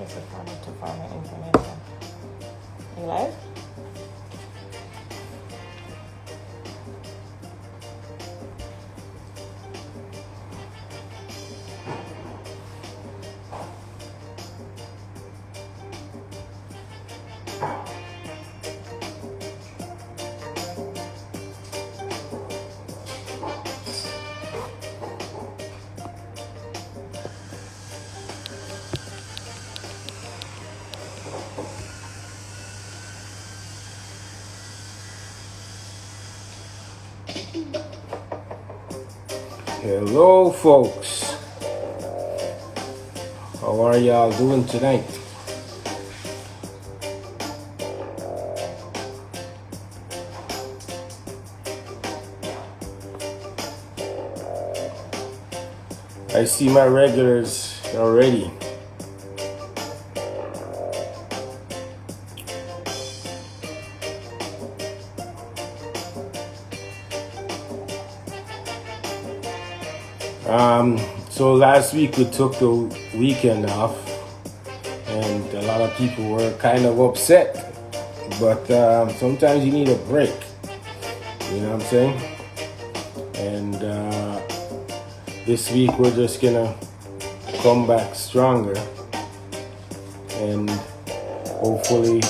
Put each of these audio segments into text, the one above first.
this is farmer to farmer information. You live? Hello folks, how are y'all doing tonight? I see my regulars already. So last week we took the weekend off, and a lot of people were kind of upset. But sometimes you need a break. You know what I'm saying? And this week we're just gonna come back stronger, and hopefully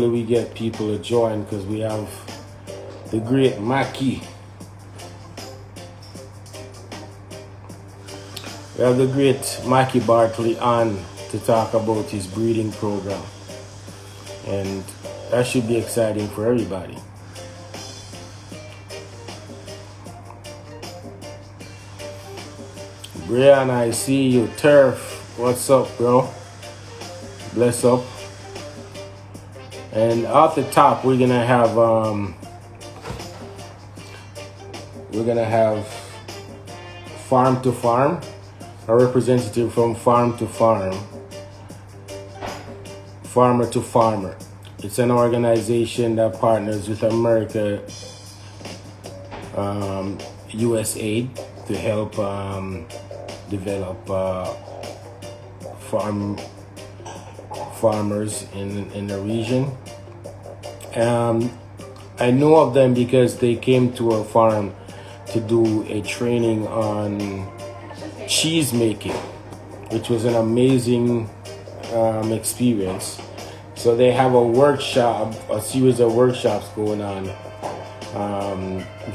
we get people to join, because we have the great Mackey. We have the great Mackey Bartley on to talk about his breeding program, and that should be exciting for everybody. Brian, I see you. Turf, what's up, bro? Bless up. And off the top, we're gonna have Farm to Farm, a representative from Farm to Farm, Farmer to Farmer. It's an organization that partners with America USAID to help develop farmers in the region. I know of them because they came to our farm to do a training on cheese making, which was an amazing experience. So they have a series of workshops going on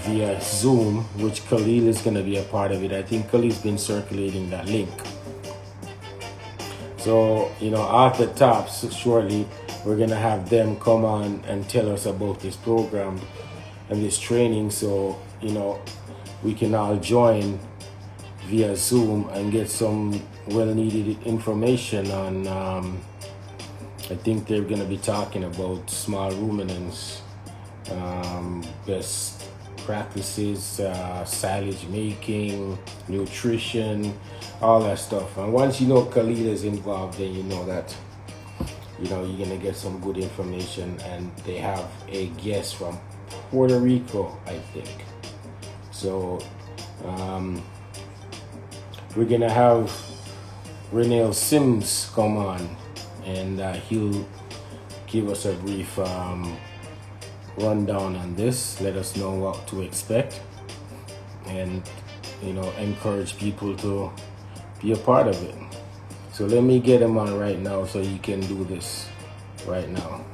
via Zoom, which Khalil is going to be a part of it. I think Khalil's been circulating that link. So, off the top, shortly, we're going to have them come on and tell us about this program and this training, so, we can all join via Zoom and get some well-needed information on, I think they're going to be talking about small ruminants, best practices, silage making, nutrition, all that stuff. And once you know Khalil is involved, then you know that you're gonna get some good information. And they have a guest from Puerto Rico, I think. So we're gonna have Renel Sims come on, and he'll give us a brief rundown on this, let us know what to expect, and encourage people to be a part of it. So let me get him on right now so you can do this right now.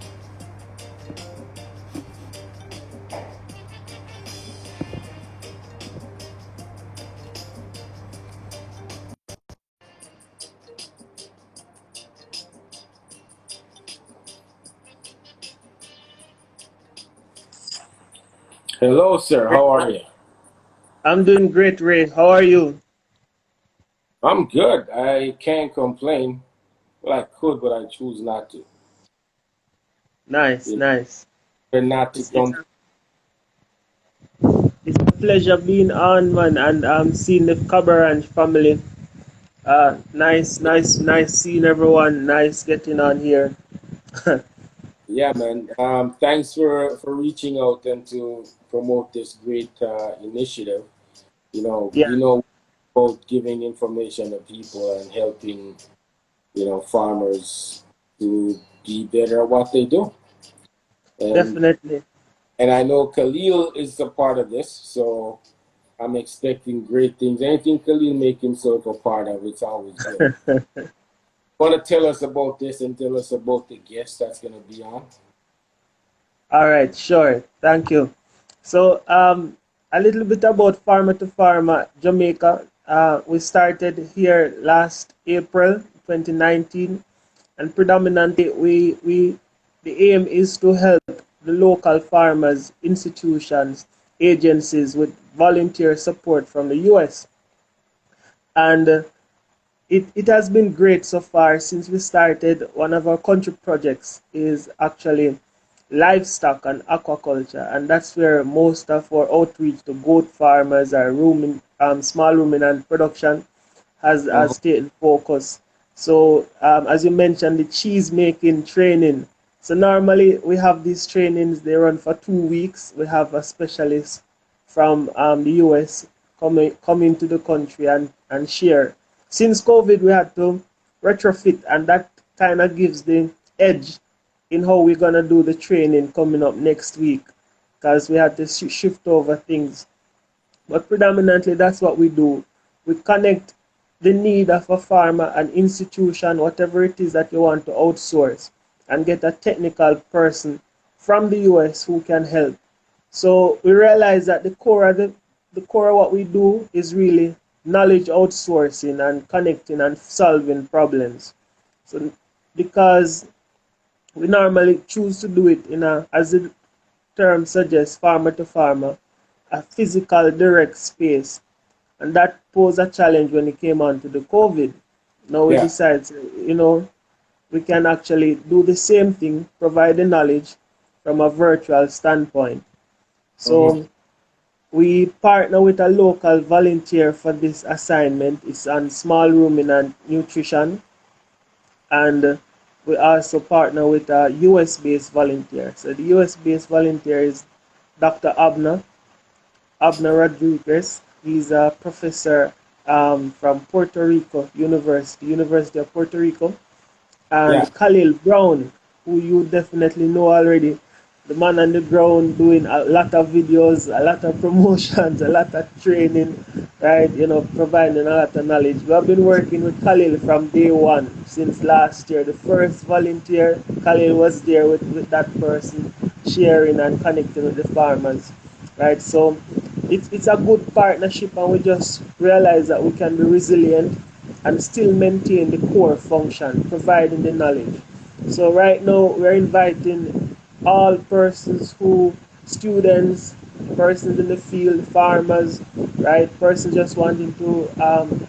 Hello, sir. How are you? I'm doing great, Ray. How are you? I'm good. I can't complain. Well, I could, but I choose not to. Nice, You nice. know, not to It's, it's, complain. it's a pleasure being on, man, and seeing the Cabaran family. Nice seeing everyone. Nice getting on here. Yeah, man. Thanks for reaching out and to promote this great initiative. Yeah, We know about giving information to people and helping, farmers to be better at what they do. And Definitely. and I know Khalil is a part of this, so I'm expecting great things. Anything Khalil make himself a part of, it's always good. Want to tell us about this and tell us about the guest that's going to be on? All right, sure. Thank you. So, a little bit about Farmer to Farmer Jamaica. We started here last April 2019, and predominantly the aim is to help the local farmers, institutions, agencies with volunteer support from the US. And it has been great so far since we started. One of our country projects is actually livestock and aquaculture, and that's where most of our outreach to goat farmers or small ruminant production Uh-huh. has taken focus. So, as you mentioned, the cheese making training. So normally we have these trainings. They run for 2 weeks. We have a specialist from the US coming to the country and share. Since COVID, we had to retrofit, and that kind of gives the edge in how we're gonna do the training coming up next week, because we had to shift over things. But predominantly, that's what we do. We connect the need of a farmer, an institution, whatever it is that you want to outsource, and get a technical person from the US who can help. So we realize that the core of what we do is really knowledge outsourcing and connecting and solving problems. So because we normally choose to do it in a, as the term suggests, farmer to farmer, a physical direct space. And that posed a challenge when it came on to the COVID. Now we Yeah. decided, we can actually do the same thing, provide the knowledge from a virtual standpoint. Uh-huh. So we partner with a local volunteer for this assignment. It's on small ruminant nutrition, and we also partner with a US based volunteer. So the US based volunteer is Dr. Abner Rodriguez. He's a professor from Puerto Rico University of Puerto Rico, Yeah. and Khalil Brown, who you definitely know already, the man on the ground doing a lot of videos, a lot of promotions, a lot of training, right? Providing a lot of knowledge. We have been working with Khalil from day one since last year. The first volunteer, Khalil was there with that person, sharing and connecting with the farmers, right? So it's a good partnership, and we just realize that we can be resilient and still maintain the core function, providing the knowledge. So right now we're inviting all persons who, students, persons in the field, farmers, right? Persons just wanting to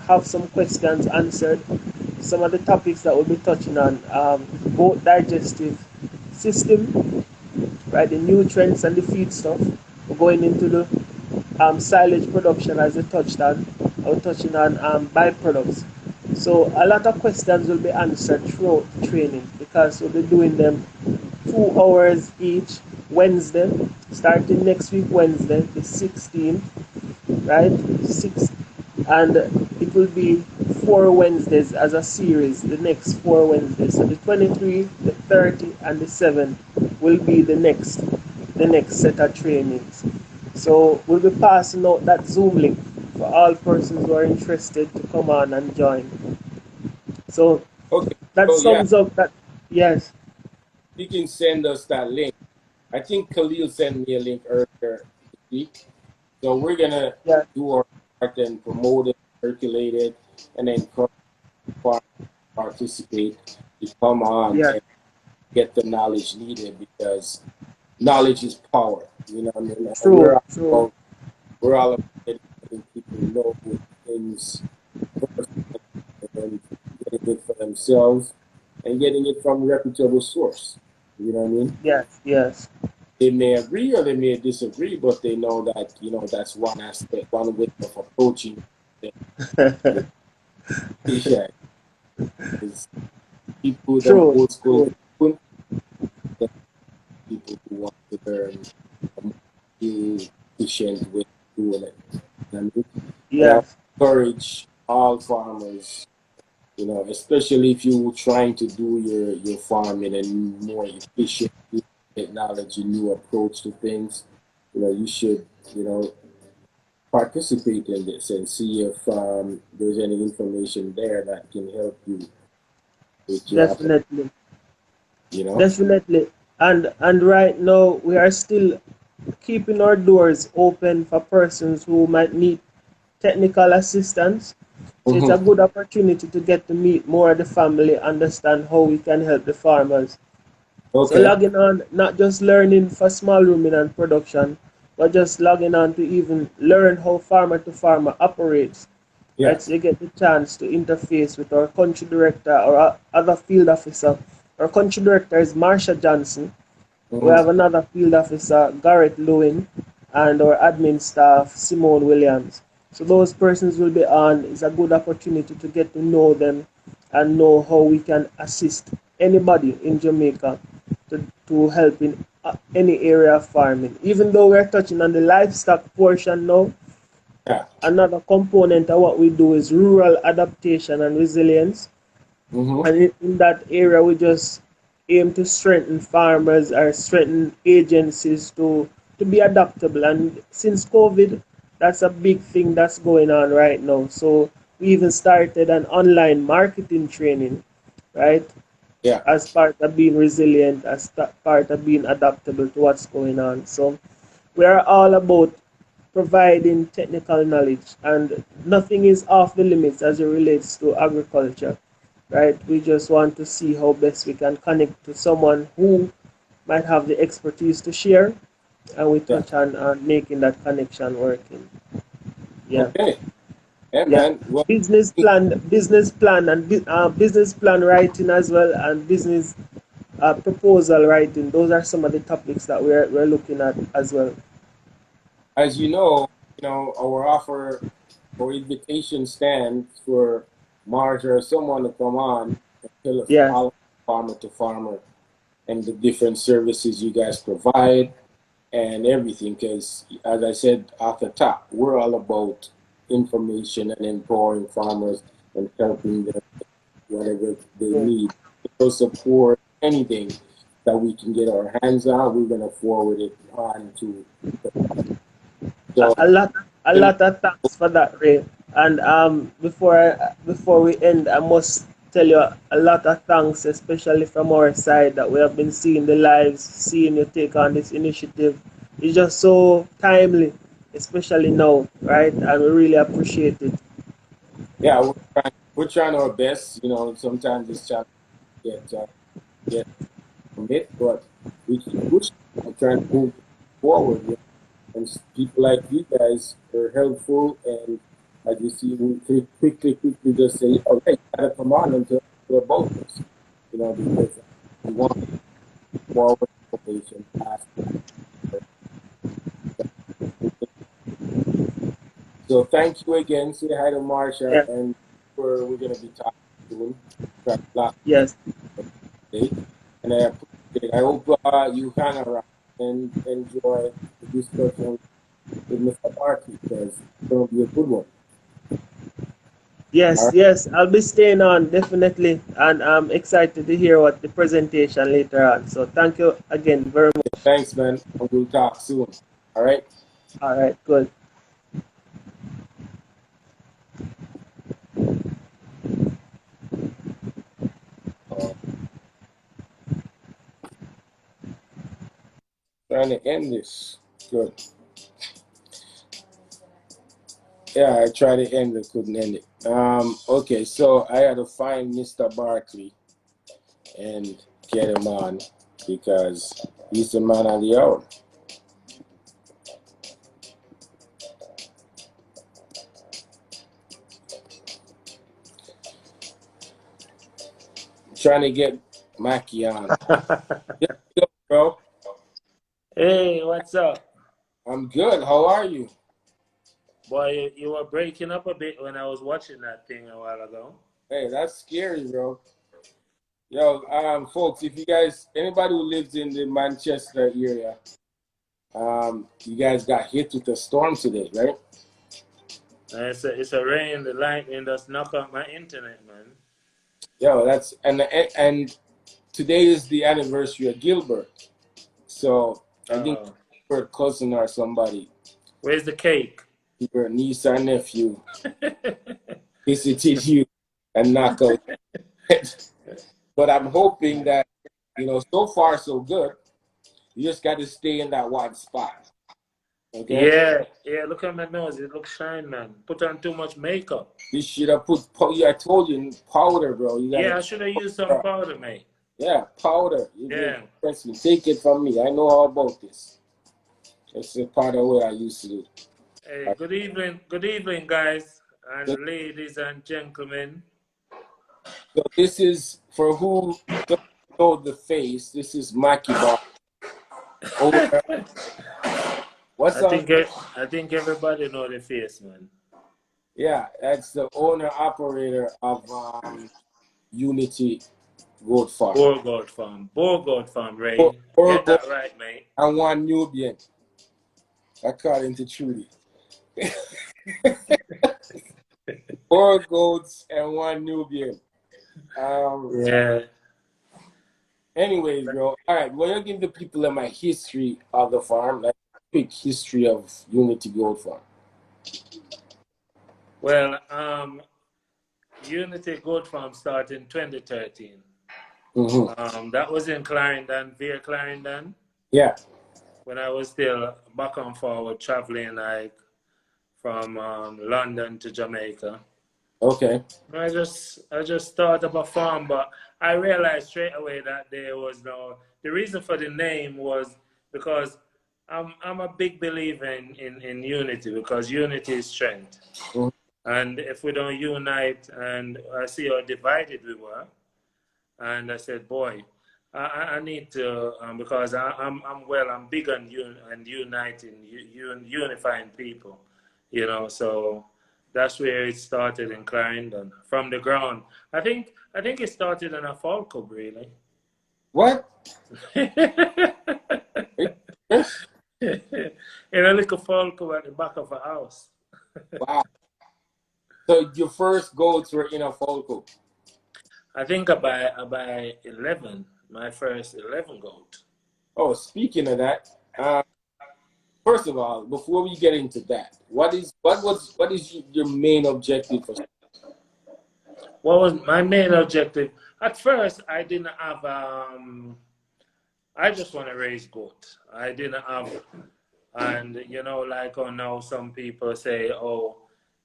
have some questions answered. Some of the topics that we'll be touching on, both digestive system, right? The nutrients and the feed stuff. We're going into the silage production as we touched on. We're touching on byproducts. So a lot of questions will be answered throughout the training, because we'll be doing them 2 hours each Wednesday, starting next week Wednesday, the 16th, right? Six, and it will be 4 Wednesdays as a series. The next 4 Wednesdays, so the 23, the 30, and the 7th will be the next set of trainings. So we'll be passing out that Zoom link for all persons who are interested to come on and join. So Okay. that So yeah, sums up that. Yes. you can send us that link. I think Khalil sent me a link earlier this week. So we're gonna Yeah. do our part and promote it, circulate it, and then participate to come on Yeah. and get the knowledge needed, because knowledge is power. You know what I mean? And True. True. we're all about letting people know things first, and getting it for themselves and getting it from a reputable source. You know what I mean? Yes. Yes. They may agree or they may disagree, but they know that that's one aspect, one way of approaching it. Yeah, is people, them True. old school True. people, the people who want to learn a more efficient way of doing it. You know what I mean? And Yes. encourage all farmers, you know, especially if you're trying to do your farming and more efficient new technology, new approach to things, you know, you should, you know, participate in this and see if there's any information there that can help you with your application, Definitely. you know? Definitely. And right now we are still keeping our doors open for persons who might need technical assistance. So it's a Mm-hmm. good opportunity to get to meet more of the family, understand how we can help the farmers. So Okay. logging on, not just learning for small ruminant production, but just logging on to even learn how farmer to farmer operates. Yeah. Right, so you get the chance to interface with our country director or other field officer. Our country director is Marsha Johnson. We Mm-hmm. have another field officer, Garrett Lewin, and our admin staff, Simone Williams. So those persons will be on. It's a good opportunity to get to know them and know how we can assist anybody in Jamaica to help in any area of farming. Even though we're touching on the livestock portion now, Yeah. another component of what we do is rural adaptation and resilience. Mm-hmm. And in that area, we just aim to strengthen farmers or strengthen agencies to be adaptable. And since COVID, that's a big thing that's going on right now. So we even started an online marketing training, right? Yeah. As part of being resilient, as part of being adaptable to what's going on. So we are all about providing technical knowledge, and nothing is off the limits as it relates to agriculture, right? We just want to see how best we can connect to someone who might have the expertise to share, and we Yeah. touch on making that connection working. Yeah, Okay. Yeah, yeah. man. Well, Business plan, and business plan writing as well, and business proposal writing. Those are some of the topics that we're looking at as well. as you know, our offer or invitation stands for Marge or someone to come on and tell us Yeah. all about farmer to farmer and the different services you guys provide and everything. Because, as I said at the top, we're all about information and empowering farmers and helping them whatever they Yeah. need. So support anything that we can get our hands on, we're gonna forward it on to the farmer. So, a lot a you know, lot of thanks for that, Ray. And before we end, I must tell you a lot of thanks, especially from our side, that we have been seeing the lives, seeing you take on this initiative. It's just so timely, especially now, right? And we really appreciate it. yeah, we're trying our best. You know, sometimes it's challenging to get commit, but we keep pushing and trying to move forward. You know? And people like you guys are helpful, and as you see, we quickly just say, "Oh, hey, you gotta come on and tell us about this." You know, because we want forward information fast. So thank you again. Say hi to Marsha, Yeah. and we're gonna be talking soon. Got a lot Yes. today, and I appreciate it. I hope you hang around and enjoy the discussion with Mr. Bartley because it's gonna be a good one. All Yes, right. yes, I'll be staying on definitely, and I'm excited to hear what the presentation later on. So thank you again very much. Thanks, man. And we'll talk soon. All right. All right, good. Uh, trying to end this. Good. Yeah, I tried to end it, couldn't end it. Okay, so I had to find Mr. Barkley and get him on because he's the man of the hour. Trying to get Mackey on. Yeah, yo, bro. Hey, what's up? I'm good. How are you? Boy, you were breaking up a bit when I was watching that thing a while ago. Hey, that's scary, bro. Yo, folks, if you guys, anybody who lives in the Manchester area, you guys got hit with a storm today, right? It's a rain, the lightning that's knock out my internet, man. Yeah, well, that's and today is the anniversary of Gilbert. So I think Oh, Gilbert cousin or somebody, where's the cake? your niece or nephew, visited you and knock out. But I'm hoping that, so far so good. You just got to stay in that one spot. Okay? Yeah, yeah. Look at my nose. It looks shine, man. Put on too much makeup. You should have put, I told you, powder, bro. You got Yeah, I to, should have used some powder, mate. yeah, powder. Yeah. Trust me. Take it from me. I know all about this. It's a part of what I used to do. Hey, good evening, guys and ladies and gentlemen. So this is, for who don't know the face, this is Mackey Bar. What's up? I think everybody know the face, man. Yeah, that's the owner operator of Unity Goat Farm. Boer Goat Farm, Ray. Boer Get that right, mate. and one Nubian, according to Trudy. Four goats and one Nubian. Yeah. Anyways, bro. All right. Well, you give the people my history of the farm, like quick history of Unity Goat Farm. Well, Unity Goat Farm started in 2013. That was in Clarendon, via Clarendon. Yeah. When I was still back and forward traveling, like from London to Jamaica. Okay. I just thought of a farm, but I realized straight away that there was no. The reason for the name was because I'm a big believer in unity, because unity is strength. And if we don't unite, and I see how divided we were, and I said, boy, I need to, because I'm big on uniting, unifying people, so that's where it started in Clarendon, from the ground. I think it started in a folk club, really. What? In a little folk club at the back of a house. Wow. So your first goats were in a folk club? I think about 11, my first 11 goat. Oh, speaking of that, first of all, before we get into that, what is your main objective for? What was my main objective? At first, I didn't have. I just want to raise goat. I didn't have, and like now some people say, oh,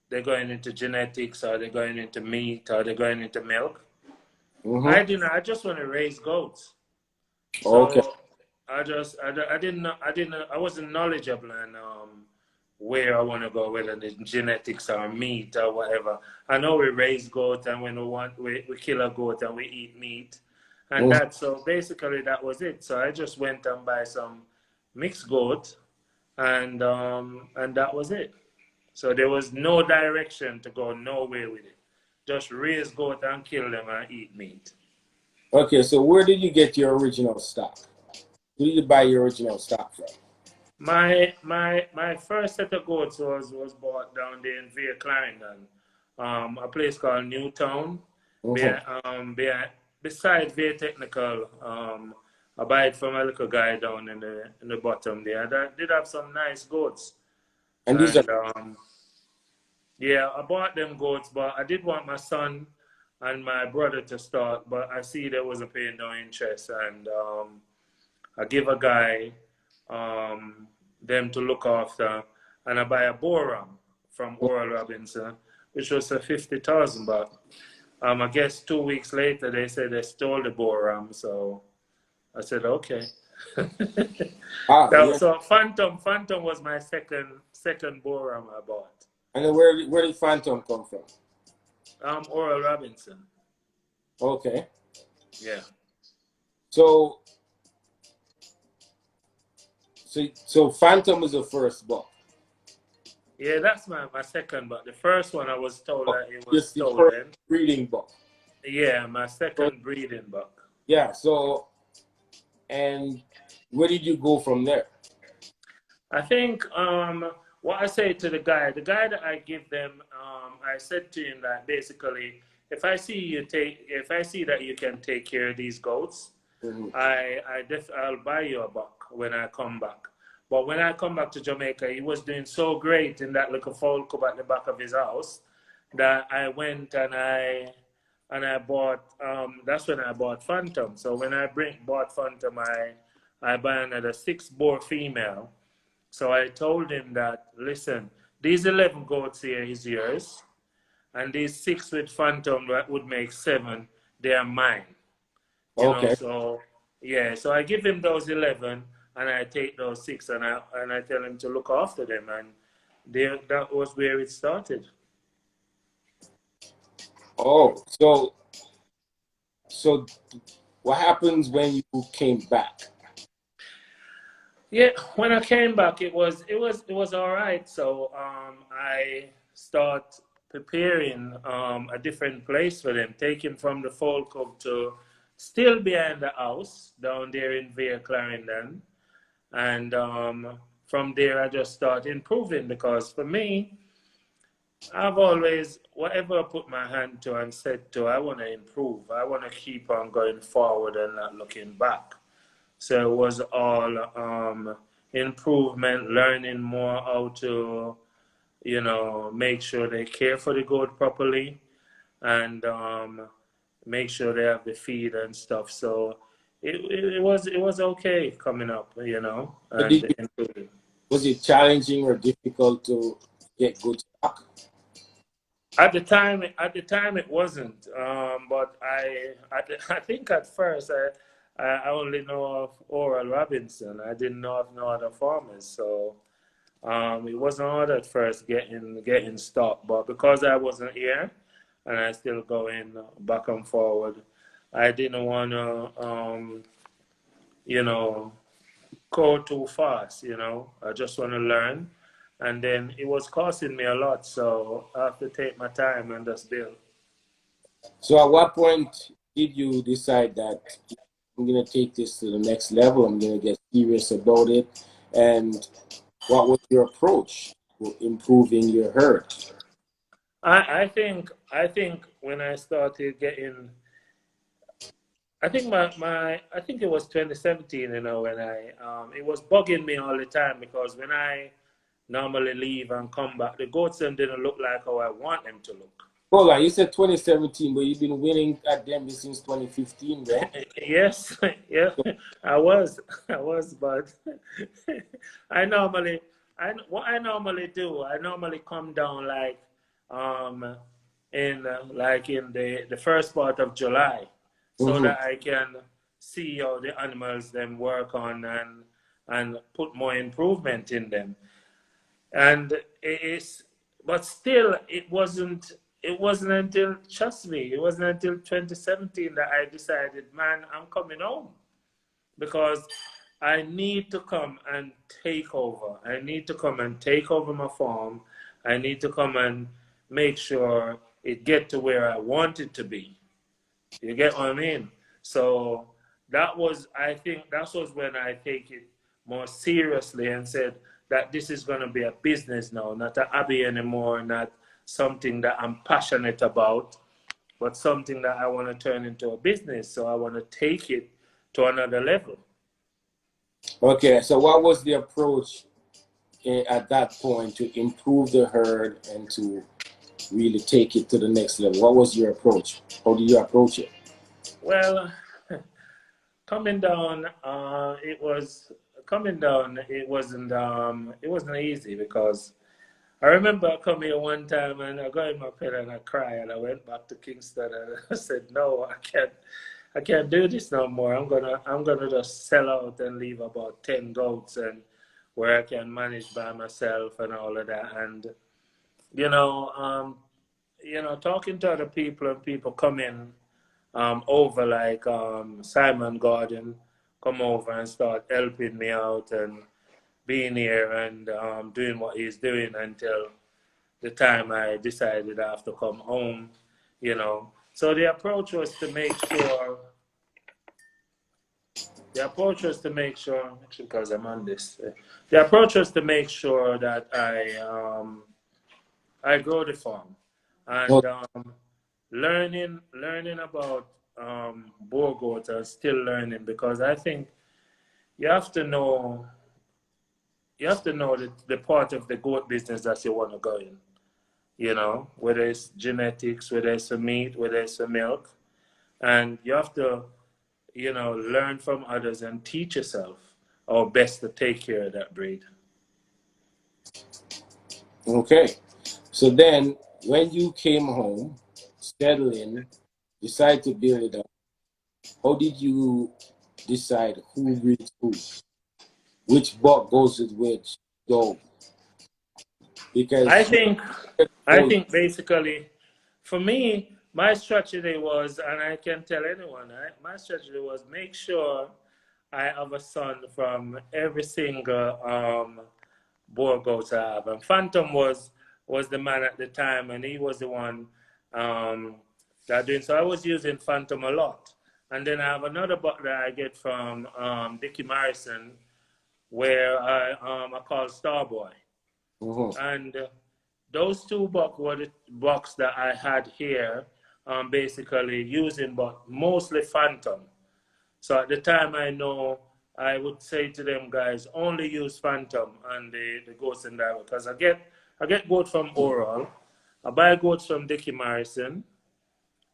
they're going into genetics, or they're going into meat, or they're going into milk. I didn't. I just want to raise goats. So okay. I wasn't knowledgeable in where I want to go, whether it's genetics or meat or whatever. I know we raise goat, and when we kill a goat and we eat meat, and so basically that was it. So I just went and buy some mixed goat, and that was it. So there was no direction to go nowhere with it. Just raise goat and kill them and eat meat. Okay, so where did you get your original stock? Who did you buy your original stock from? My first set of goats was bought down there in via Clarendon, a place called Newtown. Beside Via Technical, I buy it from a little guy down in the bottom there. That did have some nice goats. And these are yeah, I bought them goats, but I did want my son and my brother to start, but I see they wasn't paying no interest, and I give a guy them to look after, and I buy a Boer from Oral Robinson, which was a 50,000 baht. I guess 2 weeks later they said they stole the Boer, so I said okay. So Phantom was my second Boer I bought. And where did Phantom come from? Oral Robinson. Okay. Yeah. So Phantom is the first buck. Yeah, that's my second buck. The first one I was told that it was stolen. First breeding buck. Yeah, my second breeding buck. Yeah. So, and where did you go from there? I think what I say to the guy that I give them, I said to him that basically, if I see that you can take care of these goats, Mhm. I'll buy you a buck when I come back. But when I come back to Jamaica, he was doing so great in that little fowl cub at the back of his house that I went and I bought. That's when I bought Phantom. So when bought Phantom, I buy another 6 Boer female. So I told him that, listen, these 11 goats here is yours, and these 6 with Phantom that would make 7, they are mine. You know, Okay. so yeah, so I give him those 11, and I take those 6, and I tell him to look after them, and that was where it started. Oh, so what happens when you came back? Yeah, when I came back, it was all right. So I start preparing a different place for them, taking from the folk hub to still behind the house down there in Vere Clarendon, and from there I just start improving because for me, I've always whatever I put my hand to and said to, I want to improve. I want to keep on going forward and not looking back. So it was all improvement, learning more how to, make sure they care for the goat properly and make sure they have the feed and stuff. So it was okay coming up, But and improving. was it challenging or difficult to get good stock? At the time, it wasn't. But I think at first I only know of Oral Robinson. I didn't know of no other farmers. So it wasn't hard at first getting stock. But because I wasn't here and I still going back and forward, I didn't want to you know go too fast. I just want to learn. And then it was costing me a lot, so I have to take my time and just build. So at what point did you decide that I'm gonna take this to the next level? I'm gonna get serious about it. And what was your approach to improving your herd? I think when I started getting, I think it was 2017, when it was bugging me all the time because when I normally leave and come back, the goats them didn't look like how I want them to look. Hold on, you said 2017, but you've been winning at Denver since 2015, bro. Yes, yeah, I was, but I normally, what I normally do, I normally come down um, in the first part of July, so Hmm. that I can see how the animals them work on and put more improvement in them. And it is, but still it wasn't until, trust me, it wasn't until 2017 that I decided, man, I'm coming home because I need to come and take over. I need to come and take over my farm. I need to come and make sure it get to where I want it to be. You get what I mean? So I think that was when I take it more seriously and said that this is going to be a business now, not a hobby anymore, not something that I'm passionate about, but something that I want to turn into a business. So I want to take it to another level. Okay, so what was the approach at that point to improve the herd and to really take it to the next level? What was your approach? How did you approach it? Well, coming down, it wasn't easy because I remember I come here one time and I got in my pen and I cried and I went back to Kingston and I said, no, I can't do this no more. I'm gonna just sell out and leave about 10 goats and where I can manage by myself and all of that. And you know, um, talking to other people and people coming over like Simon Gordon come over and start helping me out and being here and doing what he's doing until the time I decided I have to come home. So the approach was to make sure The approach was to make sure, actually, because I'm on this. The approach was to make sure that I grow the farm, Oh, and learning about Boer goats. I'm still learning because I think you have to know the part of the goat business that you want to go in. You know, whether it's genetics, whether it's a meat, whether it's a milk, and you have to learn from others and teach yourself how best to take care of that breed. okay. So then, when you came home, settled in, decided to build it up, how did you decide who breeds who? Which buck goes with which dog? I Because think I goes, think basically, for me, my strategy was, and I can tell anyone, my strategy was make sure I have a son from every single Boer goat I have. And Phantom was the man at the time, and he was the one that doing. So I was using Phantom a lot. And then I have another buck that I get from Dickie Morrison, where I call Starboy. mhm. And those two bucks were the bucks that I had here, basically using, but mostly Phantom. So at the time, I know I would say to them guys, only use Phantom and the goats and that, because I get goat from Oral, I buy goats from Dickie Morrison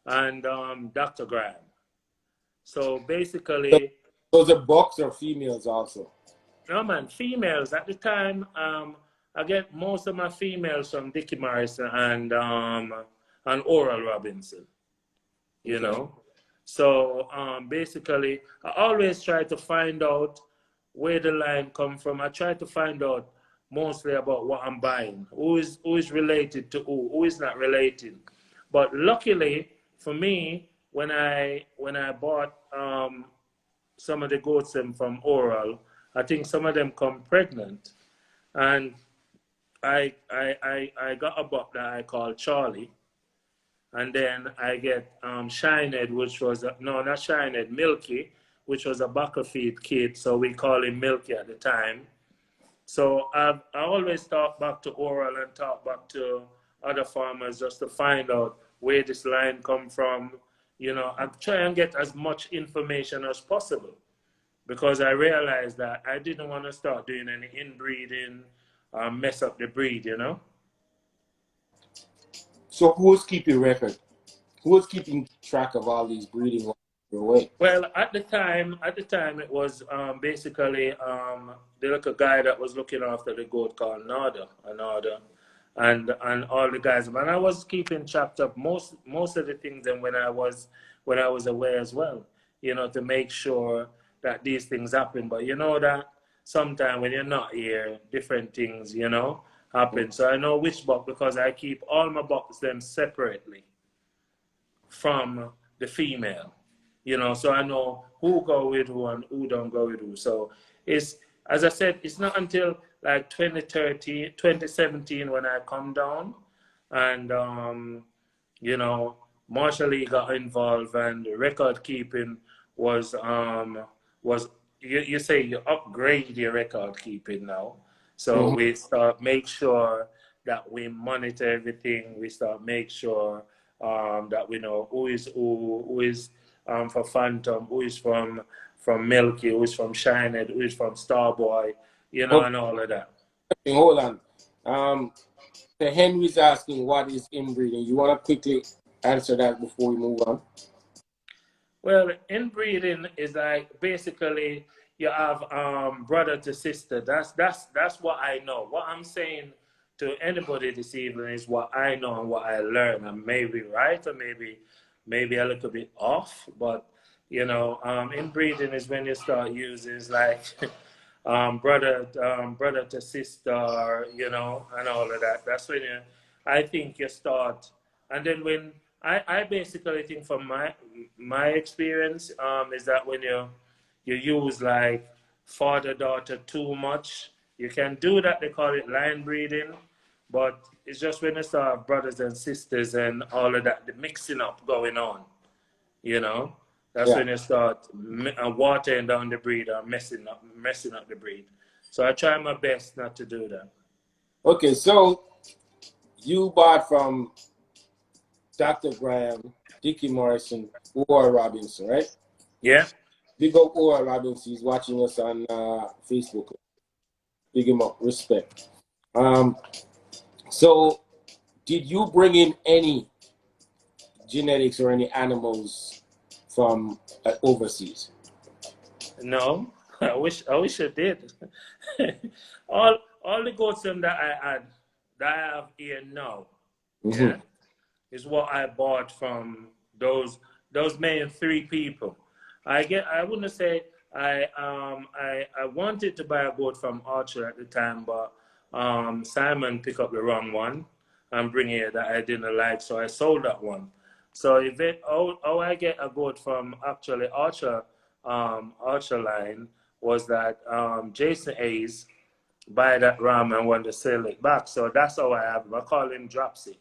and Dr. Graham. So So basically, those are bucks or females also. no man, females at the time. I get most of my females from Dickie Morrison and Oral Robinson. You Okay. know, so basically, I always try to find out where the line come from. I try to find out mostly about what I'm buying, who is related to who is not related. But luckily for me, when I bought some of the goats them from Oral, I think some of them come pregnant, and I got a buck that I call Charlie, and then I get Shined, which was no, not Shined, Milky, which was a bucker feed kid, so we call him Milky at the time. So I always talk back to Oral and talk back to other farmers just to find out where this line come from. I try and get as much information as possible, because I realized that I didn't want to start doing any inbreeding, mess up the breed. So who's keeping record? Who's keeping track of all these breeding along the way? Well, at the time, it was basically the little guy that was looking after the goat called Nada, and all the guys. And I was keeping track of most of the things, and when I was away as well, to make sure that these things happen. But you know that sometimes when you're not here, different things, happen. So I know which buck, because I keep all my bucks them separately from the female, so I know who go with who and who don't go with who. So it's, as I said, it's not until like 2017 when I come down, and Marshall Lee got involved, and the record keeping was you say you upgrade your record keeping now. So Mhm. we start make sure that we monitor everything. We start make sure that we know who is who is for Phantom, who is from Milky, who is from Shined, who is from Starboy, Hold, and all of that. hold on. The Henry's asking what is inbreeding. You want to quickly answer that before we move on? Well, inbreeding is like basically you have brother to sister. That's what I know. What I'm saying to anybody this evening is what I know and what I learned. I may be right, or maybe a little bit off, but inbreeding is when you start using like brother to sister, and all of that. That's when I think you start, and then when I basically think from my experience is that when you use like father daughter too much, you can do that. They call it line breeding, but it's just when you start brothers and sisters and all of that, the mixing up going on, you know. That's when you start watering down the breed or messing up the breed. So I try my best not to do that. Okay, so you bought from Dr. Graham, Dickie Morrison, Boer Robinson, right? Yeah. Big up Boer Robinson. He's watching us on Facebook. Big him up. Respect. So did you bring in any genetics or any animals from overseas? No, I wish I did. all the goats them that I had that I have here now, yeah, is what I bought from those main three people. I wouldn't say I wanted to buy a goat from Archer at the time, but Simon picked up the wrong one and bring it that I didn't like, so I sold that one. So if it how I get a goat from actually Archer line was that Jason Hayes buy that ram and want to sell it back. So that's how I have him. I call him Dropsy.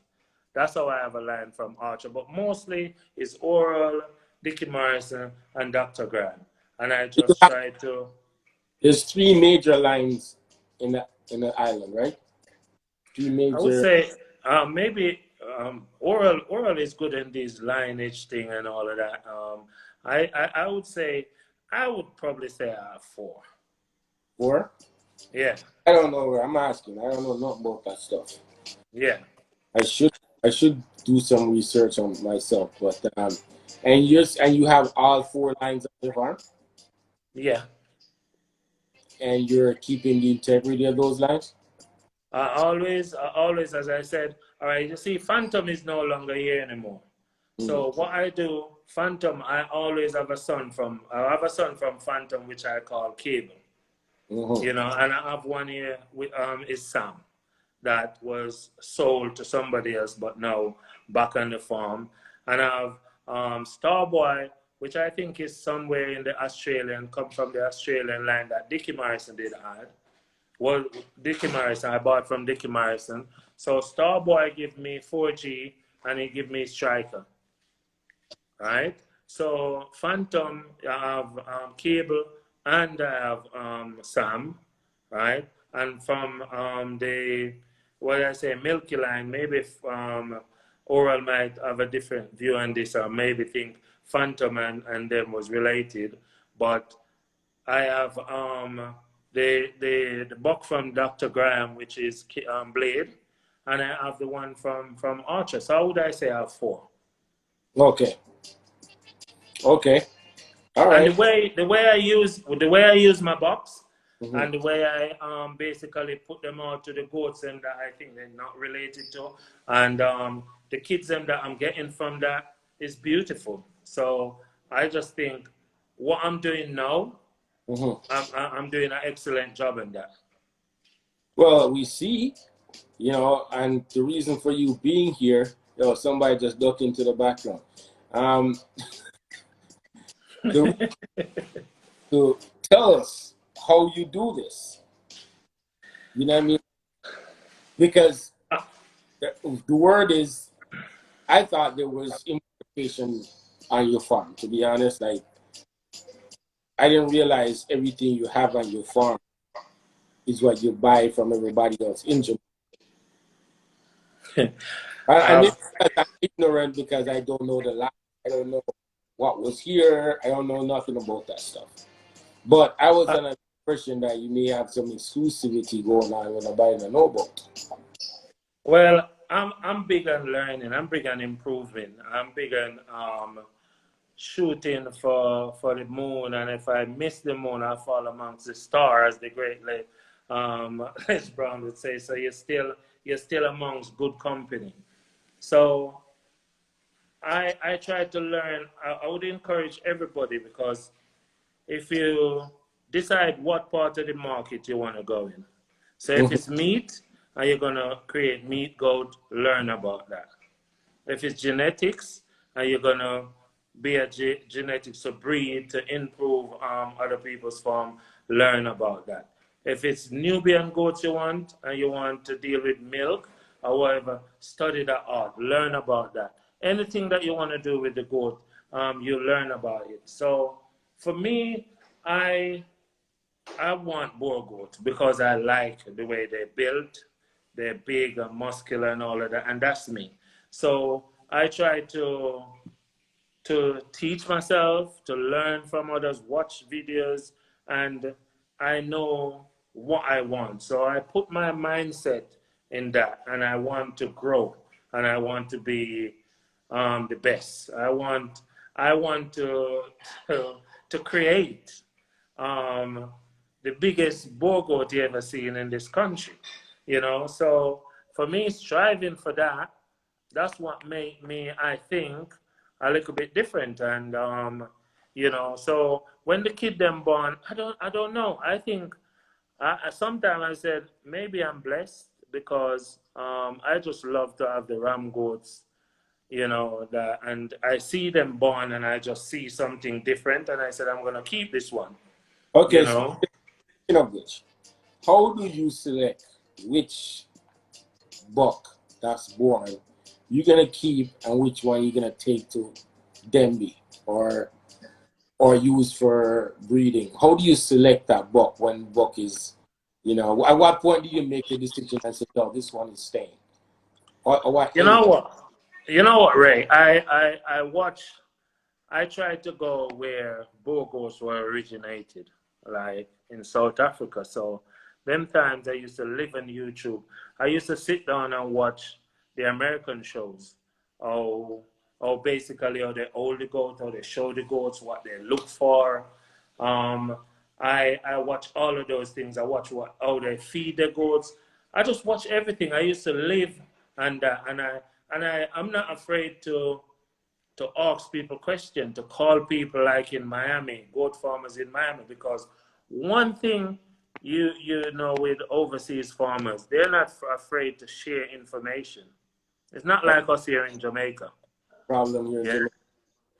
That's how I have a line from Archer. But mostly it's Oral, Dickie Morrison, and Dr. Graham. And I just try to... There's three major lines in the island, right? Three major... I would say maybe Oral is good in this lineage thing and all of that. I would say, I would probably say I have four. Four? Yeah. I don't know. I'm asking. I don't know nothing about that stuff. Yeah. I should do some research on myself, but and you have all four lines on your farm? Yeah. And you're keeping the integrity of those lines? Always, as I said, all right, you see, Phantom is no longer here anymore. So what I do, Phantom, I always have a son from Phantom, which I call Cable. You know, and I have one here with is Sam that was sold to somebody else, but now back on the farm. And I have Starboy, which I think is somewhere in the Australian, come from the Australian line that Dickie Morrison did add. Well, Dickie Morrison, I bought from Dickie Morrison. So Starboy give me 4G and he give me Striker. Right? So Phantom, I have Cable and I have Sam, right? And from Milky Line, maybe Oral might have a different view on this, or maybe think Phantom and them was related. But I have the buck from Dr. Graham, which is Blade, and I have the one from Archer. So how would I say I have four? Okay. Okay. All right. And the way I use my box, and the way I basically put them out to the goats them that I think they're not related to, and the kids them that I'm getting from that is beautiful. So I just think what I'm doing now, I'm doing an excellent job in that. Well, we see, you know, and the reason for you being here, you know, somebody just ducked into the background. To tell us how you do this. You know what I mean? Because the word is, I thought there was importation on your farm, to be honest. Like, I didn't realize everything you have on your farm is what you buy from everybody else in Jamaica. I'm ignorant because I don't know the line. I don't know what was here. I don't know nothing about that stuff. But I was under the impression that you may have some exclusivity going on when nobody don't know about. Well, I'm big on learning. I'm big on improving. I'm big on shooting for the moon. And if I miss the moon, I fall amongst the stars. The great Les Brown would say. So you're still amongst good company. So I try to learn. I would encourage everybody, because if you decide what part of the market you want to go in. So if it's meat, and you're going to create meat goat, learn about that. If it's genetics, and you're going to be a genetics to breed, to improve other people's farm, learn about that. If it's Nubian goats you want, and you want to deal with milk or whatever, study that art, learn about that. Anything that you want to do with the goat, you learn about it. So for me, I want Boer goat because I like the way they're built. They're big and muscular and all of that, and that's me. So I try to teach myself, to learn from others, watch videos, and I know what I want. So I put my mindset in that, and I want to grow, and I want to be the best. I want to create the biggest Boer goat you ever seen in this country. You know, so for me, striving for that, that's what made me, I think, a little bit different. And you know, so when the kid them born, I don't know. I think sometimes I said maybe I'm blessed because I just love to have the ram goats, you know, and I see them born and I just see something different, and I said I'm gonna keep this one, you Okay, know. speaking of which, how do you select which buck that's born you're gonna keep and which one you're gonna take to Denby or use for breeding? How do you select that buck when buck is, you know, at what point do you make the decision and say, no, this one is staying? Or what You know age? what? You know what, Ray? I watch. I try to go where Bogos were originated, like in South Africa. So, them times I used to live on YouTube. I used to sit down and watch the American shows. Oh, basically, how they hold the goat, how they show the goats, what they look for. Um, I watch all of those things. I watch how they feed the goats. I just watch everything. I used to live I'm not afraid to ask people questions, to call people like in Miami, goat farmers in Miami, because one thing you know with overseas farmers, they're not afraid to share information. It's not like us here in Jamaica. Problem here in Yeah.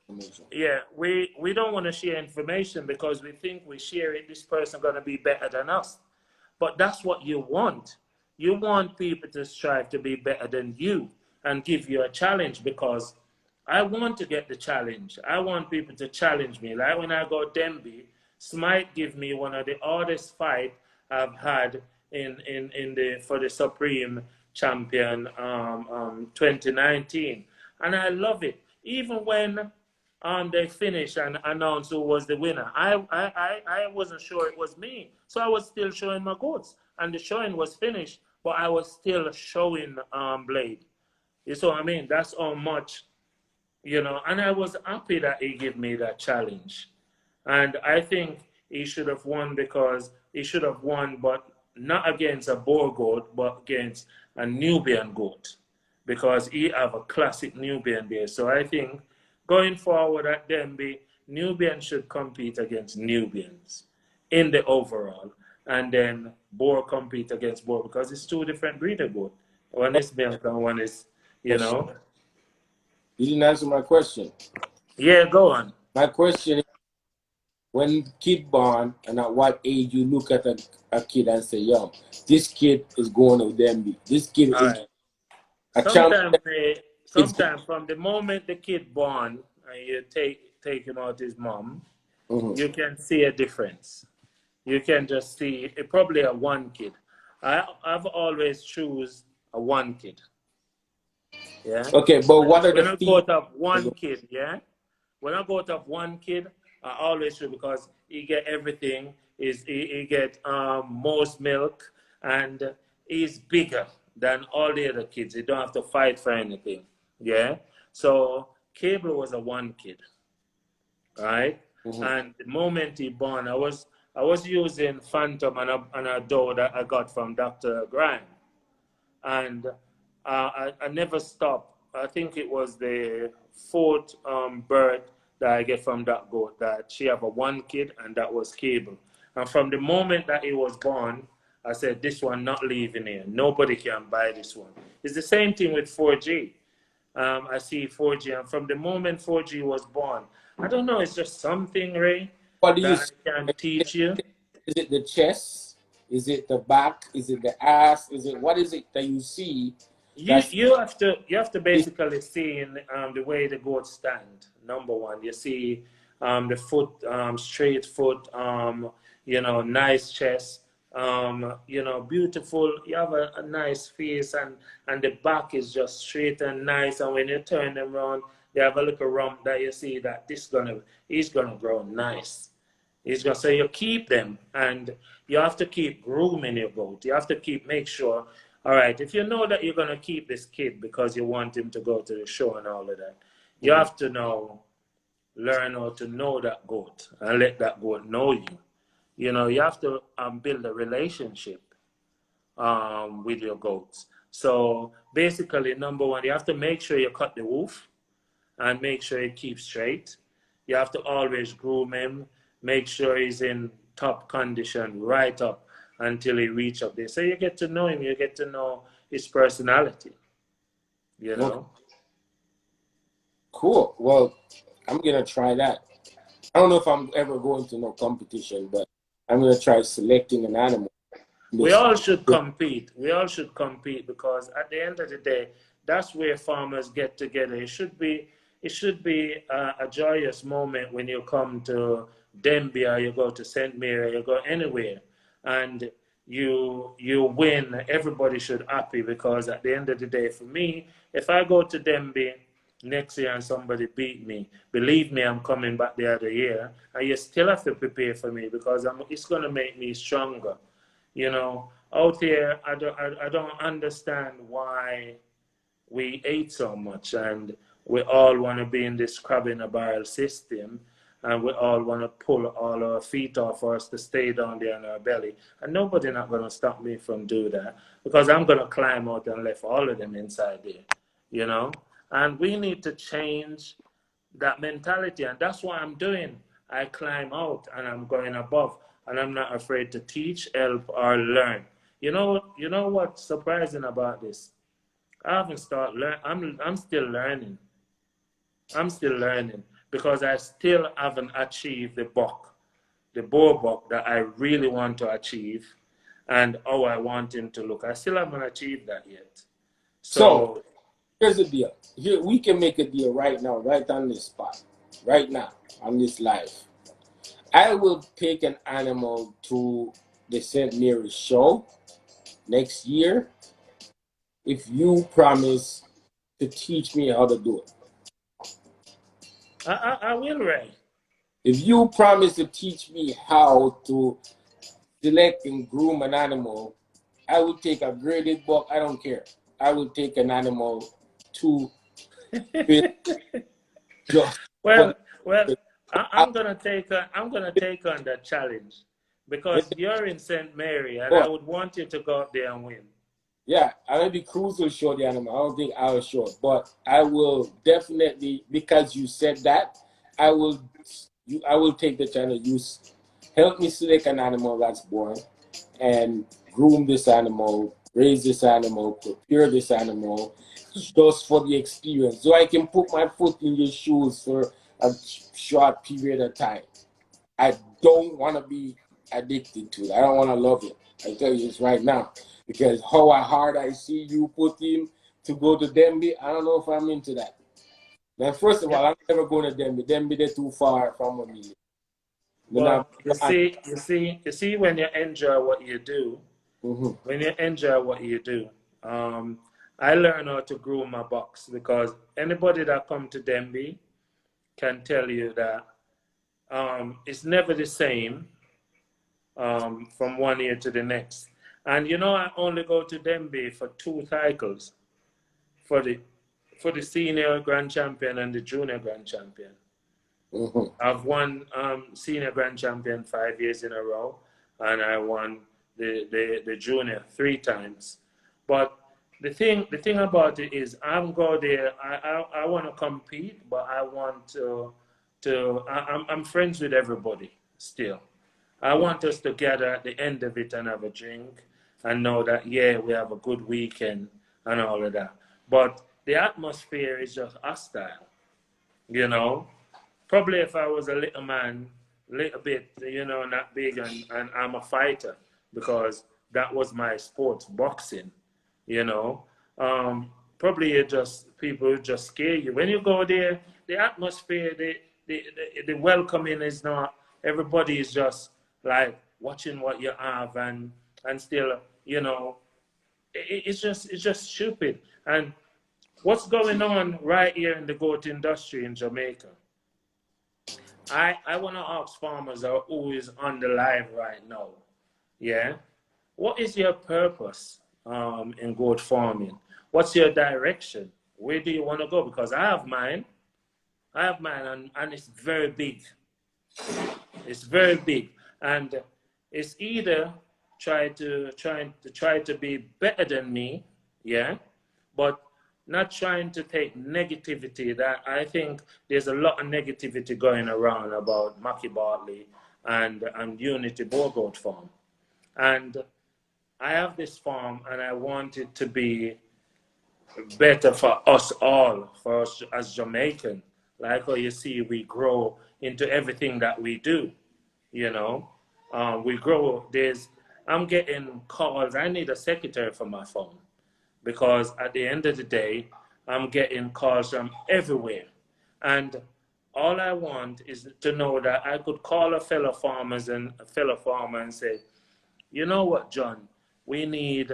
Jamaica. Yeah, we don't want to share information because we think we share it, this person gonna be better than us. But that's what you want. You want people to strive to be better than you and give you a challenge, because I want to get the challenge. I want people to challenge me. Like when I go Denby, Smite give me one of the hardest fight I've had in the for the Supreme Champion 2019, and I love it. Even when they finished and announced who was the winner, I wasn't sure it was me, so I was still showing my goats, and the showing was finished, but I was still showing Blade. You see what I mean? That's how much, you know, and I was happy that he gave me that challenge. And I think he should have won, because he should have won, but not against a Boer goat, but against a Nubian goat, because he have a classic Nubian there. So I think going forward at Denby, Nubians should compete against Nubians in the overall, and then Boer compete against Boer, because it's two different breeder goat. One is milk and one is, you know. You didn't answer my question. Yeah, go on. My question is, when kid born and at what age you look at a kid and say, yo, this kid is going to Denby. This kid All is right. a champion. Sometimes from the moment the kid born and you take him out his mom, you can see a difference. You can just see probably a one kid. I've always choose a one kid. Yeah. Okay, but what are When the I go feet? out of one kid, yeah. When I go out of one kid, I always choose, because he get everything. He get most milk, and he's bigger than all the other kids. He don't have to fight for anything. Yeah. So Cable was a one kid, right? And the moment he born, I was using Phantom and a doe that I got from Dr. Grime, and I never stopped. I think it was the fourth bird that I get from that goat, that she have a one kid, and that was Cable. And from the moment that he was born, I said, this one not leaving here. Nobody can buy this one. It's the same thing with 4G. I see 4G, and from the moment 4G was born, I don't know, it's just something, Ray, What do you that see? I can teach you. Is it the chest? Is it the back? Is it the ass? Is it what is it that you see You have to basically see in the way the goats stand. Number one, you see the foot, straight foot, nice chest, beautiful. You have a nice face, and the back is just straight and nice. And when you turn them around, they have a little rump that you see that he's gonna grow nice. He's gonna say you keep them, and you have to keep grooming your goat. You have to make sure. All right, if you know that you're gonna keep this kid because you want him to go to the show and all of that, you have to learn how to know that goat and let that goat know you. You have to build a relationship with your goats. So basically, number one, you have to make sure you cut the hoof and make sure he keeps straight. You have to always groom him, make sure he's in top condition right up until he reach up there. So you get to know him, you get to know his personality, Cool. Well, I'm going to try that. I don't know if I'm ever going to no competition, but I'm going to try selecting an animal. We all should compete. We all should compete because at the end of the day, that's where farmers get together. It should be a joyous moment when you come to Denby or you go to St. Mary, you go anywhere, and you win. Everybody should happy because at the end of the day, for me, if I go to Denby next year and somebody beat me, believe me, I'm coming back the other year, and you still have to prepare for me because it's going to make me stronger. Out here, I don't understand why we ate so much, and we all want to be in this crab in a barrel system, and we all want to pull all our feet off for us to stay down there on our belly. And nobody not going to stop me from doing that because I'm going to climb out and left all of them inside there, And we need to change that mentality, and that's what I'm doing. I climb out and I'm going above, and I'm not afraid to teach, help, or learn. You know what's surprising about this? I haven't started learning. I'm still learning. I'm still learning because I still haven't achieved the Boer buck that I really want to achieve and how I want him to look. I still haven't achieved that yet. So here's the deal. Here we can make a deal right now, right on this spot, right now, on this live. I will take an animal to the St. Mary's show next year if you promise to teach me how to do it. I will, Ray. If you promise to teach me how to select and groom an animal, I will take a graded buck. I don't care. I will take an animal to just well, I'm gonna take on that challenge because you're in St. Mary, and I would want you to go out there and win. Yeah, I maybe Cruz will show the animal. I don't think I'll show it, but I will definitely, because you said that, I will take the channel. You help me select an animal that's born and groom this animal, raise this animal, prepare this animal, just for the experience. So I can put my foot in your shoes for a short period of time. I don't want to be addicted to it. I don't want to love it. I tell you this right now. Because how hard I see you put him to go to Denby, I don't know if I'm into that. Now, first of all, I'm never going to Denby. Denby, they're too far from where we live. Well, you see, when you enjoy what you do, I learn how to groom my bucks because anybody that come to Denby can tell you that it's never the same from one year to the next. And I only go to Denby for 2 cycles, for the senior grand champion and the junior grand champion. I've won senior grand champion 5 years in a row, and I won the junior 3 times. But the thing about it is, I'm go there. I want to compete, but I want I'm friends with everybody still. I want us to gather at the end of it and have a drink and know that, yeah, we have a good weekend and all of that. But the atmosphere is just hostile, Probably if I was a little man, little bit, not big, and I'm a fighter because that was my sport, boxing, probably it just people just scare you. When you go there, the atmosphere, the welcoming is not. Everybody is just like watching what you have, and still, you know, it's just stupid. And what's going on right here in the goat industry in Jamaica? I want to ask farmers who is on the live right now. Yeah, what is your purpose in goat farming? What's your direction? Where do you want to go? Because I have mine. I have mine, and it's very big. It's very big, and it's either try to be better than me, yeah, but not trying to take negativity. That I think there's a lot of negativity going around about Mackey Bartley and Unity Boer Goat Farm, and I have this farm, and I want it to be better for us all, for us as Jamaican. Like how you see, we grow into everything that we do. You know, we grow. I'm getting calls. I need a secretary for my phone because at the end of the day, I'm getting calls from everywhere, and all I want is to know that I could call a fellow farmer and say, you know what, John, we need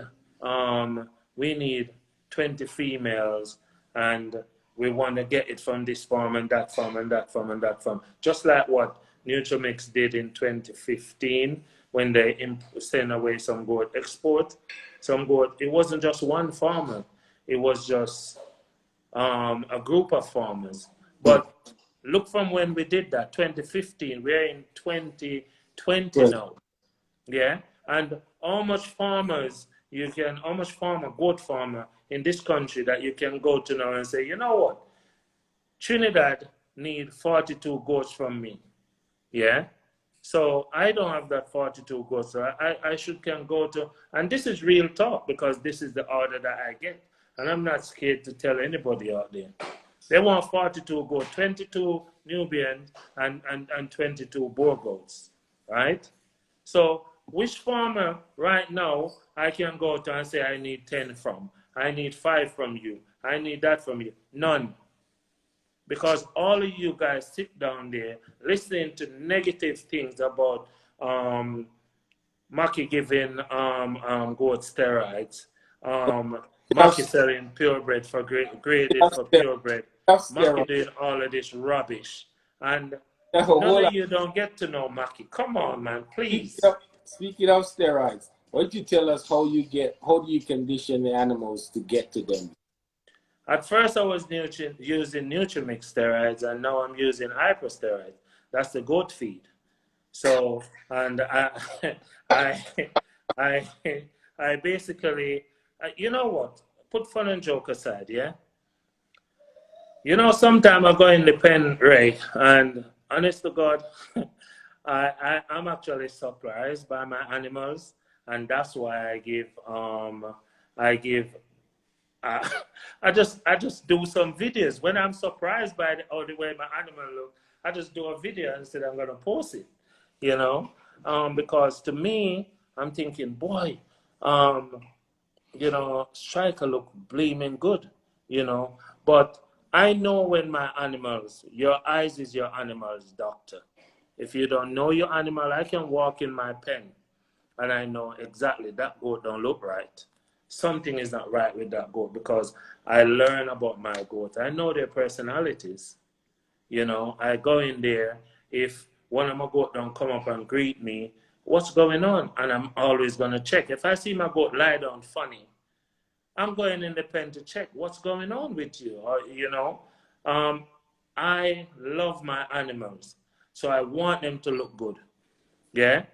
we need 20 females, and we want to get it from this farm and that farm and that farm and that farm. Just like what Nutrimix did in 2015 when they sent away some goat export. Some goat, it wasn't just one farmer. It was just a group of farmers. But look from when we did that, 2015, we're in 2020 now. Yeah, and how much goat farmer in this country that you can go to now and say, you know what, Trinidad need 42 goats from me. Yeah, so I don't have that 42 goats. So I can go to, and this is real talk because this is the order that I get, and I'm not scared to tell anybody out there. They want 42 goats, 22 Nubians and 22 Boer goats, right? So which farmer right now I can go to and say I need 10 from? I need 5 from you. I need that from you. None. Because all of you guys sit down there listening to negative things about Mackey giving goat steroids, Mackey selling purebred for graded for purebred, Mackey doing all of this rubbish. And none of you don't get to know Mackey. Come on, man, please. Speaking of steroids, why don't you tell us how do you condition the animals to get to them? At first, I was using Nutrimix steroids, and now I'm using hypersteroids. That's the goat feed. So, and I basically, you know what? Put fun and joke aside, yeah. You know, sometimes I go in the pen, Ray, and honest to God, I'm actually surprised by my animals, and that's why I just do some videos. When I'm surprised by the way my animal look, I just do a video and say I'm gonna post it, you know, because to me, I'm thinking, boy, you know, Striker look bleeming good, you know, but I know when my animals, your eyes is your animal's doctor. If you don't know your animal, I can walk in my pen and I know exactly that goat don't look right. Something is not right with that goat because I learn about my goat. I know their personalities. You know, I go in there. If one of my goat don't come up and greet me, what's going on? And I'm always going to check. If I see my goat lie down funny, I'm going in the pen to check what's going on with you. Or, you know, I love my animals. So I want them to look good. Yeah.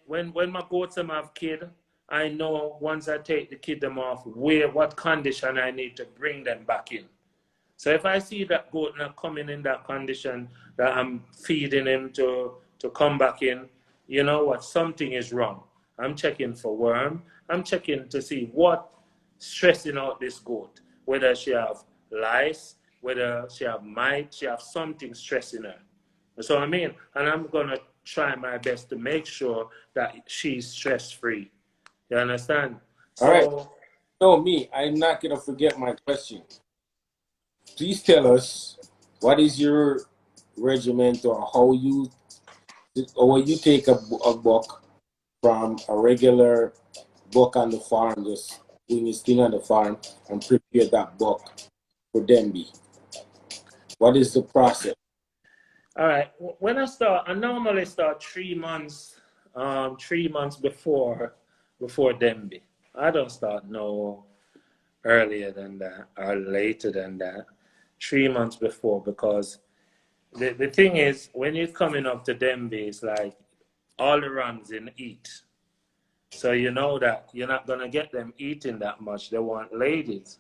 When my goats have kid, I know once I take the kid them off, what condition I need to bring them back in. So if I see that goat not coming in that condition that I'm feeding him to come back in, you know what? Something is wrong. I'm checking for worm. I'm checking to see what stressing out this goat. Whether she have lice, whether she have mite, she have something stressing her. That's what I mean. And I'm gonna try my best to make sure that she's stress free. You understand? So, all right. know me, I'm not gonna forget my question. Please tell us what is your regiment or how you or when you take a buck from a regular buck on the farm, just doing his thing on the farm and prepare that buck for Denby. What is the process? All right. When I normally start 3 months, 3 months before Denby. I don't start no earlier than that or later than that. 3 months before, because the thing is, when you're coming up to Denby, it's like all the runs in eat. So you know that you're not gonna get them eating that much. They want ladies.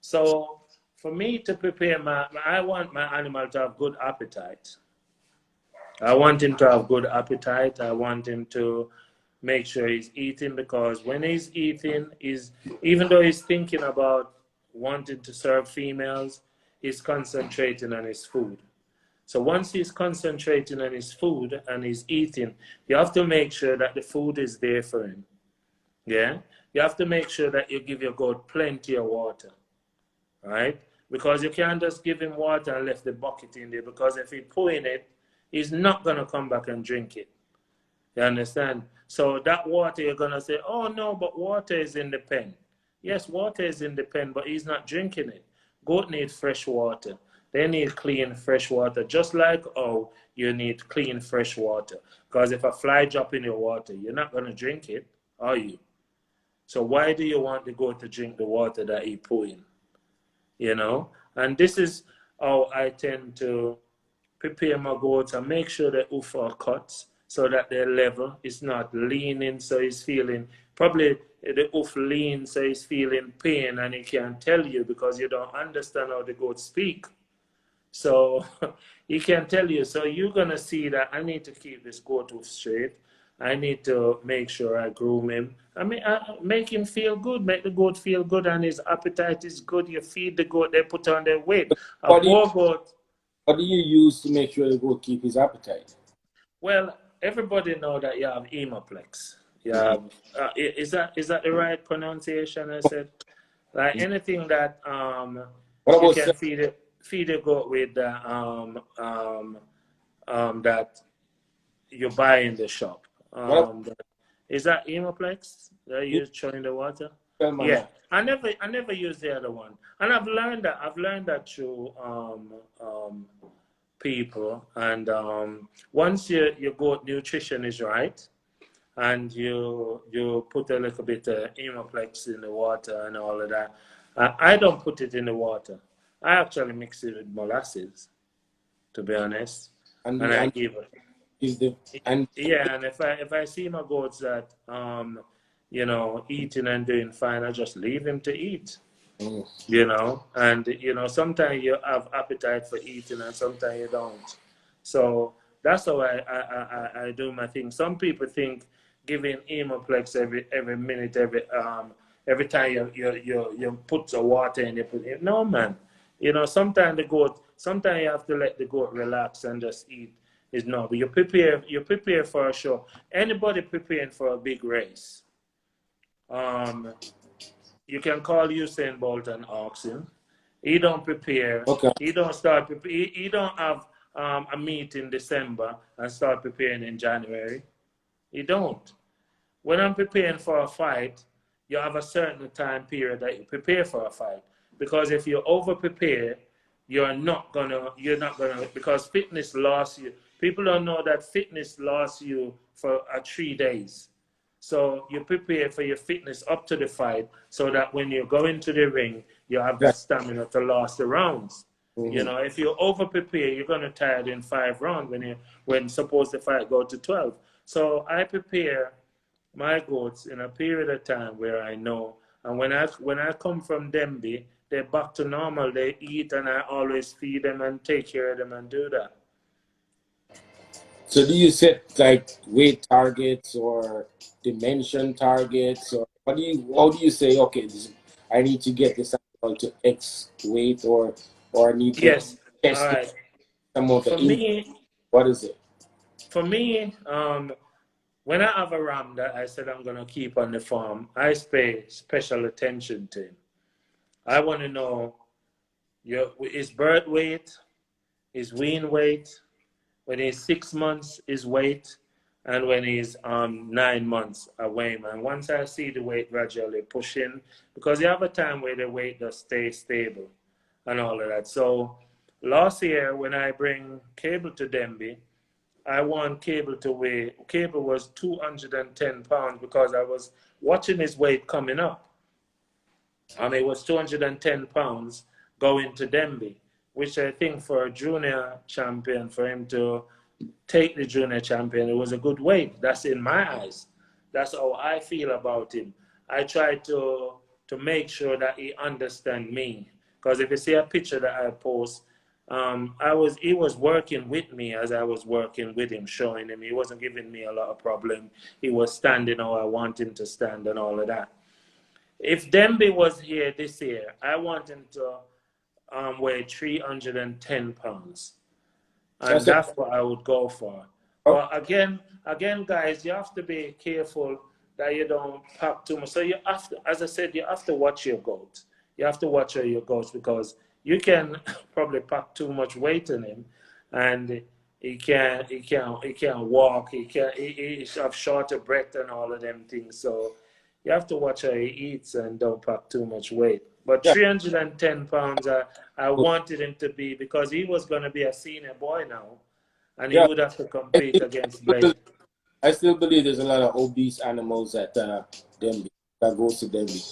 So for me to prepare I want my animal to have good appetite. I want him to have good appetite. I want him to make sure he's eating, because when he's eating, even though he's thinking about wanting to serve females, he's concentrating on his food. So once he's concentrating on his food and he's eating, you have to make sure that the food is there for him. Yeah? You have to make sure that you give your goat plenty of water. Right? Because you can't just give him water and left the bucket in there, because if he's pouring it, he's not going to come back and drink it. You understand? So that water, you're going to say, oh no, but water is in the pen. Yes, water is in the pen, but he's not drinking it. Goat need fresh water. They need clean, fresh water, just like oh, you need clean, fresh water. Because if a fly drop in your water, you're not going to drink it, are you? So why do you want the goat to drink the water that he's pouring? You know? And this is how I tend to prepare my goats and make sure the hoof are cut so that they're level. It's not leaning, so he's feeling, probably the hoof leans, so he's feeling pain, and he can't tell you because you don't understand how the goats speak. So he can tell you. So you're going to see that I need to keep this goat hoof straight. I need to make sure I groom him. I mean, I make him feel good, make the goat feel good, and his appetite is good. You feed the goat, they put on their weight. A What do you, poor goat. what do you use to make sure the goat keep his appetite? Well, everybody know that you have hemoplex. You have, is that the right pronunciation? I said, like anything that What you about can feed a goat with that you buy in the shop. what Is that hemoplex that you you throw in the water? tell man Yeah, that? I never use the other one, and I've learned that through people. And once your goat nutrition is right, and you put a little bit of hemoplex in the water and all of that, I don't put it in the water. I actually mix it with molasses, to be honest, and I And give it. is the and Yeah, and if I see my goats that eating and doing fine, I just leave him to eat. mm, And sometimes you have appetite for eating and sometimes you don't. So that's how I do my thing. Some people think giving hemoplex every minute, every time you put the water in, you put it. No, man. Sometimes you have to let the goat relax and just eat. Is no, but you prepare for a show. Anybody preparing for a big race, um, you can call Usain Bolt and ask him. He don't prepare. okay. He don't start. He don't have a meet in December and start preparing in January. He don't. When I'm preparing for a fight, you have a certain time period that you prepare for a fight. Because if you over prepare, you're not gonna because fitness lasts you. People don't know that fitness lasts you for 3 days. So you prepare for your fitness up to the fight so that when you go into the ring, you have the That, stamina to last the rounds. mhm. If you over prepare, you're gonna tire in 5 rounds when suppose the fight go to 12. So I prepare my goats in a period of time where I know, and when I come from Denby, they're back to normal. They eat, and I always feed them and take care of them and do that. So do you set like weight targets or dimension targets, or how do you say okay, I need to get this animal to X weight, or I need to Yes. All test right. some of the For in me, what is it? for me, when I have a ram that I said I'm going to keep on the farm, I pay special attention to him. I want to know his birth weight, his wean weight, when he's 6 months, his weight, and when he's 9 months, I weigh him. And once I see the weight gradually pushing, because you have a time where the weight does stay stable and all of that. So last year, when I bring Cable to Denby, I want Cable to weigh, Cable was 210 pounds because I was watching his weight coming up. And it was 210 pounds going to Denby, which I think for a junior champion, for him to take the junior champion, it was a good weight. That's in my eyes. That's how I feel about him. I try to make sure that he understands me. Because if you see a picture that I post, he was working with me as I was working with him, showing him. He wasn't giving me a lot of problem. He was standing how I want him to stand and all of that. If Denby was here this year, I want him to weigh 310 pounds. And that's what I would go for. But again, guys, you have to be careful that you don't pack too much. So you have to, as I said, you have to watch your goat. You have to watch your goats because you can probably pack too much weight in him, and he can't walk. He have shorter breath and all of them things. So you have to watch how he eats and don't pack too much weight. But 310 pounds, I wanted him to be, because he was going to be a senior boy now, and he would have to compete against Blake. I still believe there's a lot of obese animals at Denby, that goes to Denby.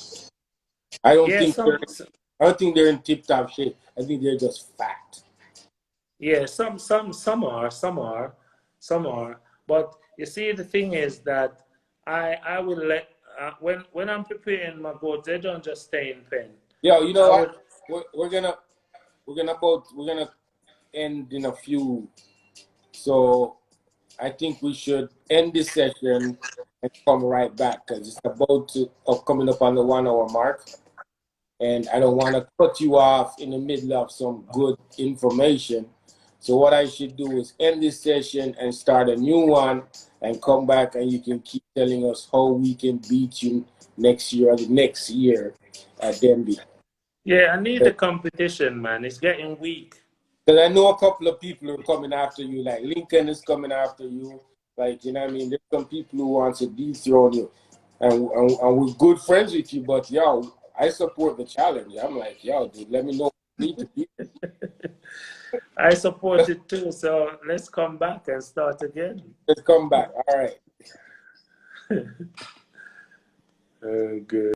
I don't think they're in tip-top shape. I think they're just fat. Yeah, some are. But you see, the thing is that I will let when I'm preparing my goats, they don't just stay in pen. Yeah, you know what? We're gonna end in a few. So I think we should end this session and come right back because it's about to coming up on the 1 hour mark. And I don't want to cut you off in the middle of some good information. So what I should do is end this session and start a new one and come back, and you can keep telling us how we can beat you next year or the next year at Denby. Yeah, I need the competition, man. It's getting weak. Because I know a couple of people are coming after you, like Lincoln is coming after you. Like, you know what I mean? There's some people who want to dethrone you. And we're good friends with you, but yo, I support the challenge. I'm like, yo, dude, let me know what you need to be. I support it too, so let's come back and start again. Let's come back. All right. Good.